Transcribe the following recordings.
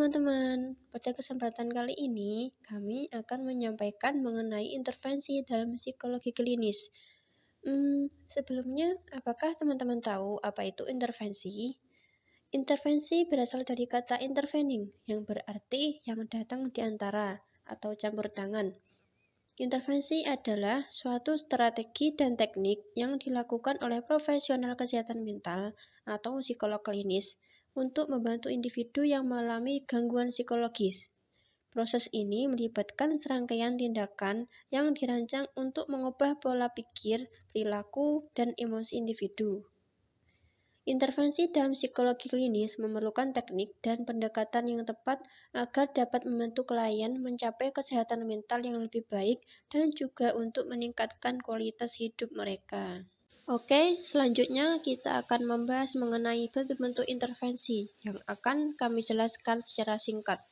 teman-teman, pada kesempatan kali ini kami akan menyampaikan mengenai intervensi dalam psikologi klinis. Sebelumnya, apakah teman-teman tahu apa itu intervensi? Intervensi berasal dari kata intervening, yang berarti yang datang di antara atau campur tangan. Intervensi adalah suatu strategi dan teknik yang dilakukan oleh profesional kesehatan mental atau psikolog klinis untuk membantu individu yang mengalami gangguan psikologis. Proses ini melibatkan serangkaian tindakan yang dirancang untuk mengubah pola pikir, perilaku, dan emosi individu. Intervensi dalam psikologi klinis memerlukan teknik dan pendekatan yang tepat agar dapat membantu klien mencapai kesehatan mental yang lebih baik dan juga untuk meningkatkan kualitas hidup mereka. Oke, selanjutnya kita akan membahas mengenai bentuk-bentuk intervensi yang akan kami jelaskan secara singkat.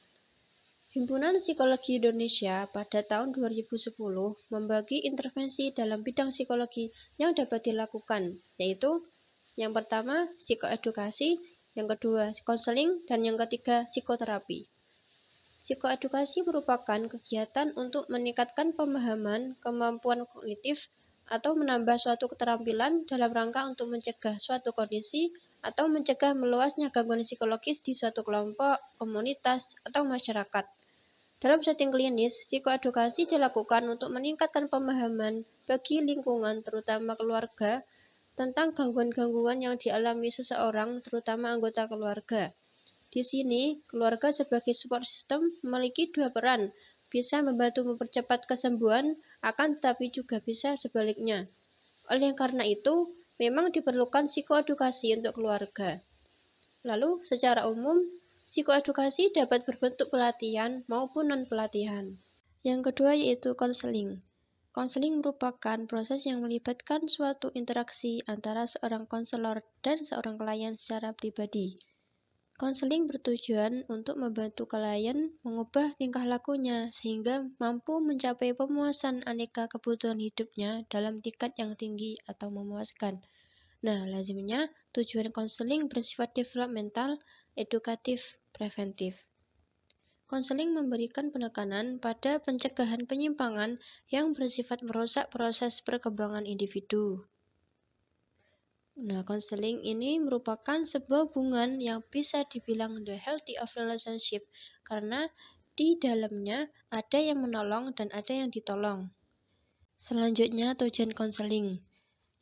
Himpunan Psikologi Indonesia pada tahun 2010 membagi intervensi dalam bidang psikologi yang dapat dilakukan, yaitu yang pertama psikoedukasi, yang kedua konseling, dan yang ketiga psikoterapi. Psikoedukasi merupakan kegiatan untuk meningkatkan pemahaman, kemampuan kognitif, atau menambah suatu keterampilan dalam rangka untuk mencegah suatu kondisi atau mencegah meluasnya gangguan psikologis di suatu kelompok, komunitas, atau masyarakat. Dalam setting klinis, psikoedukasi dilakukan untuk meningkatkan pemahaman bagi lingkungan, terutama keluarga, tentang gangguan-gangguan yang dialami seseorang, terutama anggota keluarga. Di sini, keluarga sebagai support system memiliki dua peran, bisa membantu mempercepat kesembuhan, akan tetapi juga bisa sebaliknya. Oleh karena itu, memang diperlukan psikoedukasi untuk keluarga. Lalu, secara umum, psikoedukasi dapat berbentuk pelatihan maupun non-pelatihan. Yang kedua yaitu konseling. Konseling merupakan proses yang melibatkan suatu interaksi antara seorang konselor dan seorang klien secara pribadi. Konseling bertujuan untuk membantu klien mengubah tingkah lakunya sehingga mampu mencapai pemuasan aneka kebutuhan hidupnya dalam tingkat yang tinggi atau memuaskan. Nah, lazimnya tujuan konseling bersifat developmental, edukatif, preventif. Konseling memberikan penekanan pada pencegahan penyimpangan yang bersifat merusak proses perkembangan individu. Nah, konseling ini merupakan sebuah hubungan yang bisa dibilang the healthy of relationship karena di dalamnya ada yang menolong dan ada yang ditolong. Selanjutnya, tujuan konseling.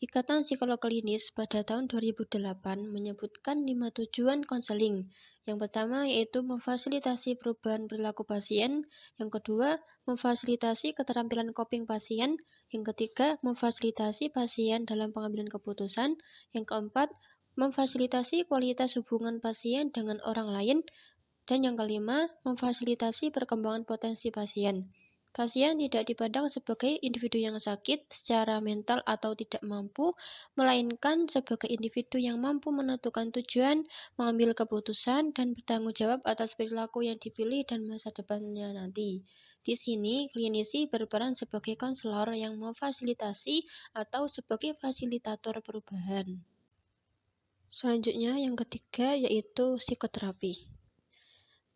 Ikatan Psikolog Klinis pada tahun 2008 menyebutkan 5 tujuan konseling. Yang pertama yaitu memfasilitasi perubahan perilaku pasien, yang kedua memfasilitasi keterampilan coping pasien, yang ketiga memfasilitasi pasien dalam pengambilan keputusan, yang keempat memfasilitasi kualitas hubungan pasien dengan orang lain, dan yang kelima memfasilitasi perkembangan potensi pasien. Pasien tidak dipandang sebagai individu yang sakit secara mental atau tidak mampu, melainkan sebagai individu yang mampu menentukan tujuan, mengambil keputusan, dan bertanggung jawab atas perilaku yang dipilih dan masa depannya nanti. Di sini, klinisi berperan sebagai konselor yang memfasilitasi atau sebagai fasilitator perubahan. Selanjutnya, yang ketiga yaitu psikoterapi.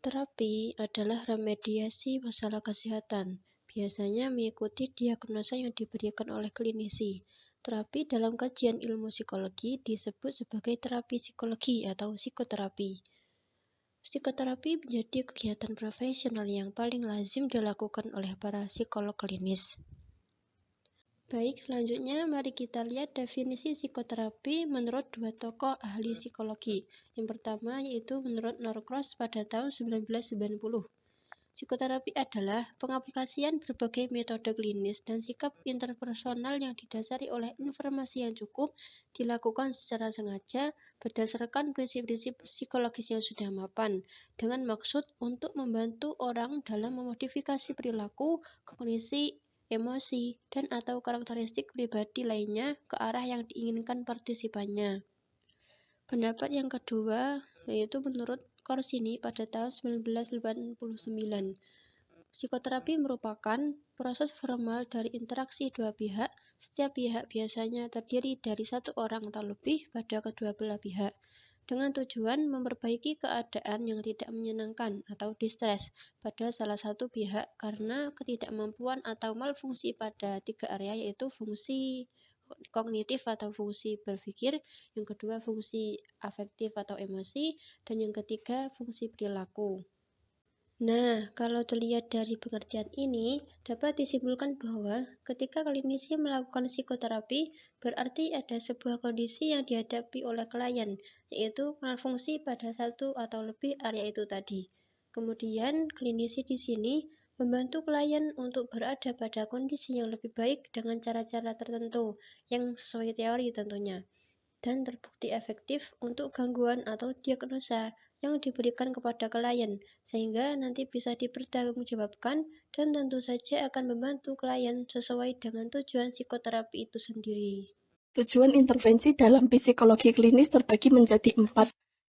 Terapi adalah remediasi masalah kesehatan, biasanya mengikuti diagnosa yang diberikan oleh klinisi. Terapi dalam kajian ilmu psikologi disebut sebagai terapi psikologi atau psikoterapi. Psikoterapi menjadi kegiatan profesional yang paling lazim dilakukan oleh para psikolog klinis. Baik, selanjutnya mari kita lihat definisi psikoterapi menurut dua tokoh ahli psikologi. Yang pertama yaitu menurut Norcross pada tahun 1990. Psikoterapi adalah pengaplikasian berbagai metode klinis dan sikap interpersonal yang didasari oleh informasi yang cukup, dilakukan secara sengaja berdasarkan prinsip-prinsip psikologis yang sudah mapan, dengan maksud untuk membantu orang dalam memodifikasi perilaku, kognisi, emosi, dan atau karakteristik pribadi lainnya ke arah yang diinginkan partisipannya. Pendapat yang kedua yaitu menurut Corsini pada tahun 1989. Psikoterapi merupakan proses formal dari interaksi dua pihak. Setiap pihak biasanya terdiri dari satu orang atau lebih pada kedua belah pihak. dengan tujuan memperbaiki keadaan yang tidak menyenangkan atau distres pada salah satu pihak karena ketidakmampuan atau malfungsi pada 3 area, yaitu fungsi kognitif atau fungsi berpikir, yang kedua fungsi afektif atau emosi, dan yang ketiga fungsi perilaku. Nah, kalau dilihat dari pengertian ini, dapat disimpulkan bahwa ketika klinisi melakukan psikoterapi, berarti ada sebuah kondisi yang dihadapi oleh klien, yaitu malfungsi pada satu atau lebih area itu tadi. Kemudian, klinisi di sini membantu klien untuk berada pada kondisi yang lebih baik dengan cara-cara tertentu yang sesuai teori tentunya, dan terbukti efektif untuk gangguan atau diagnosa yang diberikan kepada klien, sehingga nanti bisa dipertanggungjawabkan dan tentu saja akan membantu klien sesuai dengan tujuan psikoterapi itu sendiri. Tujuan intervensi dalam psikologi klinis terbagi menjadi 4,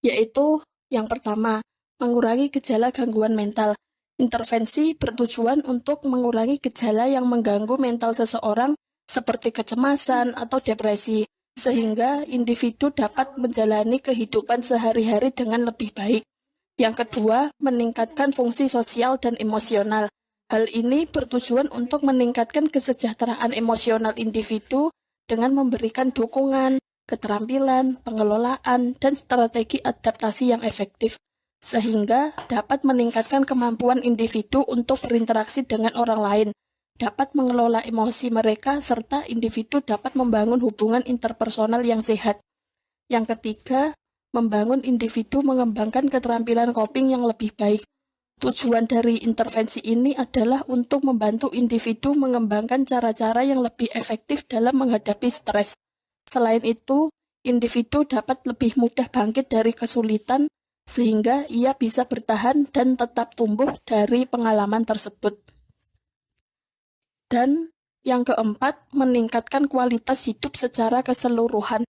yaitu yang pertama, mengurangi gejala gangguan mental. Intervensi bertujuan untuk mengurangi gejala yang mengganggu mental seseorang seperti kecemasan atau depresi, sehingga individu dapat menjalani kehidupan sehari-hari dengan lebih baik. Yang kedua, meningkatkan fungsi sosial dan emosional. Hal ini bertujuan untuk meningkatkan kesejahteraan emosional individu dengan memberikan dukungan, keterampilan, pengelolaan, dan strategi adaptasi yang efektif, sehingga dapat meningkatkan kemampuan individu untuk berinteraksi dengan orang lain, dapat mengelola emosi mereka, serta individu dapat membangun hubungan interpersonal yang sehat. Yang ketiga, membangun individu mengembangkan keterampilan coping yang lebih baik. Tujuan dari intervensi ini adalah untuk membantu individu mengembangkan cara-cara yang lebih efektif dalam menghadapi stres. Selain itu, individu dapat lebih mudah bangkit dari kesulitan, sehingga ia bisa bertahan dan tetap tumbuh dari pengalaman tersebut. Dan yang keempat, meningkatkan kualitas hidup secara keseluruhan.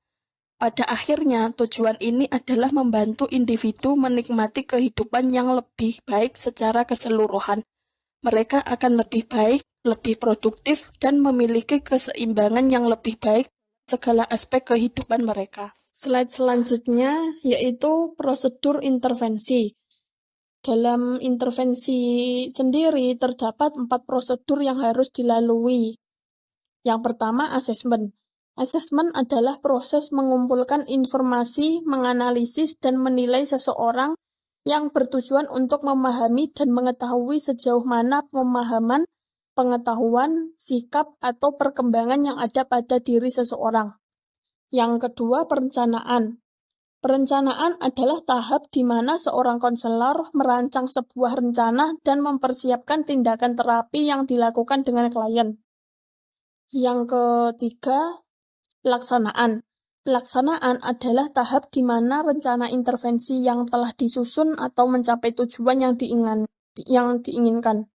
Pada akhirnya, tujuan ini adalah membantu individu menikmati kehidupan yang lebih baik secara keseluruhan. Mereka akan lebih baik, lebih produktif, dan memiliki keseimbangan yang lebih baik segala aspek kehidupan mereka. Slide selanjutnya yaitu prosedur intervensi. Dalam intervensi sendiri terdapat 4 prosedur yang harus dilalui. Yang pertama, asesmen. Asesmen adalah proses mengumpulkan informasi, menganalisis, dan menilai seseorang yang bertujuan untuk memahami dan mengetahui sejauh mana pemahaman, pengetahuan, sikap, atau perkembangan yang ada pada diri seseorang. Yang kedua, perencanaan. Perencanaan adalah tahap di mana seorang konselor merancang sebuah rencana dan mempersiapkan tindakan terapi yang dilakukan dengan klien. Yang ketiga, pelaksanaan. Pelaksanaan adalah tahap di mana rencana intervensi yang telah disusun atau mencapai tujuan yang diinginkan.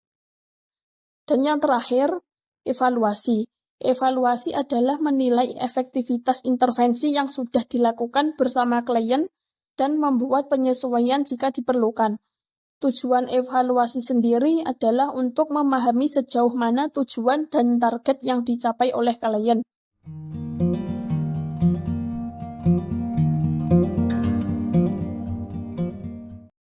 Dan yang terakhir, evaluasi. Evaluasi adalah menilai efektivitas intervensi yang sudah dilakukan bersama klien dan membuat penyesuaian jika diperlukan. Tujuan evaluasi sendiri adalah untuk memahami sejauh mana tujuan dan target yang dicapai oleh klien.